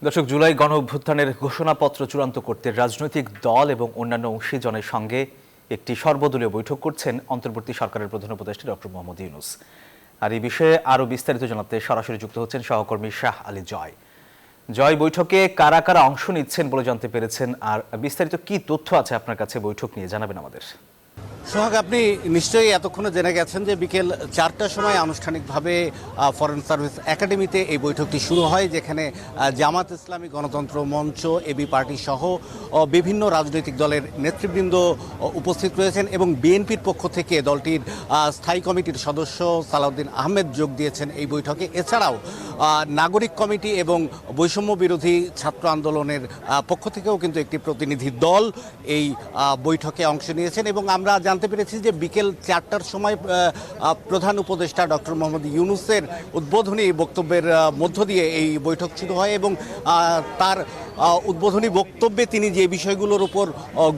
দর্শক, জুলাই গণ অভ্যুত্থানের ঘোষণাপত্র চূড়ান্ত করতে রাজনৈতিক দল এবং অন্যান্য অংশীজনের সঙ্গে একটি সর্বদলীয় বৈঠক করছেন অন্তর্বর্তী সরকারের প্রধান উপদেষ্টা ডক্টর মোহাম্মদ ইউনূস। আর এই বিষয়ে আরও বিস্তারিত জানাতে সরাসরি যুক্ত হচ্ছেন সহকর্মী শাহ আলী জয়। জয়, বৈঠকে কারা কারা অংশ নিচ্ছেন বলে জানতে পেরেছেন, আর বিস্তারিত কি তথ্য আছে আপনার কাছে বৈঠক নিয়ে জানাবেন আমাদের। সোহাগ, আপনি নিশ্চয়ই এতক্ষণে জেনে গেছেন যে বিকেল 4টার সময় আনুষ্ঠানিকভাবে ফরেন সার্ভিস একাডেমিতে এই বৈঠকটি শুরু হয়, যেখানে জামাত ইসলামী গণতন্ত্র মঞ্চ, এবি পার্টি সহ বিভিন্ন রাজনৈতিক দলের নেতৃবৃন্দ উপস্থিত রয়েছেন এবং বিএনপির পক্ষ থেকে দলটির স্থায়ী কমিটির সদস্য সালাউদ্দিন আহমেদ যোগ দিয়েছেন এই বৈঠকে। এছাড়াও নাগরিক কমিটি এবং বৈষম্য বিরোধী ছাত্র আন্দোলনের পক্ষ থেকেও কিন্তু একটি প্রতিনিধি দল এই বৈঠকে অংশ নিয়েছেন এবং আমরা জানতে পেরেছি যে বিকেল 4টার সময় প্রধান উপদেষ্টা ডক্টর মোহাম্মদ ইউনূসের উদ্বোধনী বক্তব্যের মধ্য দিয়ে এই বৈঠক শুরু হয় এবং তার উদ্বোধনী বক্তব্যে তিনি যে বিষয়গুলোর উপর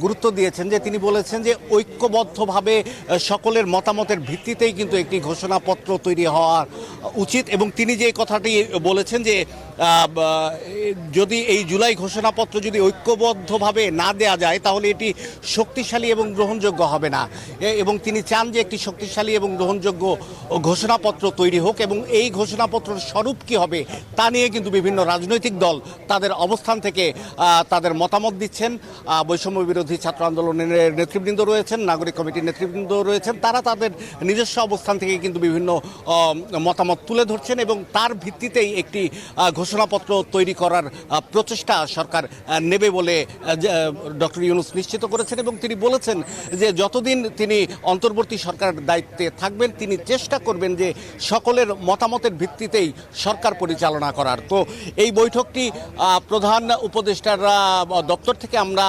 গুরুত্ব দিয়েছেন, যে তিনি বলেছেন যে ঐক্যবদ্ধভাবে সকলের মতামতের ভিত্তিতেই কিন্তু একটি ঘোষণাপত্র তৈরি হওয়া উচিত এবং তিনি যে কথাটি বলেছেন যে যদি এই জুলাই ঘোষণাপত্র যদি ঐক্যবদ্ধভাবে না দেয়া যায় তাহলে এটি শক্তিশালী এবং গ্রহণযোগ্য হবে না এবং তিনি চান যে একটি শক্তিশালী এবং গ্রহণযোগ্য ঘোষণাপত্র তৈরি হোক এবং এই ঘোষণাপত্রের স্বরূপ কী হবে তা নিয়ে কিন্তু বিভিন্ন রাজনৈতিক দল তাদের অবস্থান থেকে তাদের মতামত দিচ্ছেন। বৈষম্য বিরোধী ছাত্র আন্দোলনের নেতৃবৃন্দ রয়েছেন, নাগরিক কমিটির নেতৃবৃন্দ রয়েছেন, তারা তাদের নিজস্ব অবস্থান থেকে কিন্তু বিভিন্ন মতামত তুলে ধরছেন এবং তার ভিত্তিতেই একটি ঘোষণাপত্র তৈরি করার প্রচেষ্টা সরকার নেবে বলে ডক্টর ইউনূস নিশ্চিত করেছেন এবং তিনি বলেছেন যে যতদিন তিনি অন্তর্বর্তী সরকারের দায়িত্বে থাকবেন তিনি চেষ্টা করবেন যে সকলের মতামতের ভিত্তিতেই সরকার পরিচালনা করার। তো এই বৈঠকটি প্রধান উপদেষ্টার দপ্তর থেকে আমরা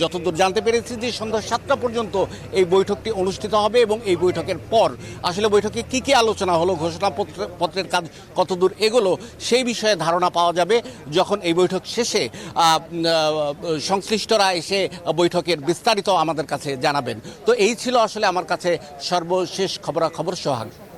যতদূর জানতে পেরেছি যে সন্ধ্যা 7টা পর্যন্ত এই বৈঠকটি অনুষ্ঠিত হবে এবং এই বৈঠকের পর আসলে বৈঠকে কি কি আলোচনা হলো, ঘোষণাপত্রের কাজ কতদূর এগোলো সেই বিষয়ে ধারণা পাওয়া যাবে যখন এই বৈঠক শেষে সংশ্লিষ্টরা এসে বৈঠকের বিস্তারিত আমাদের কাছে জানাবেন। তো এই ছিল আসলে আমার কাছে সর্বশেষ খবরাখবর। সোহাগ।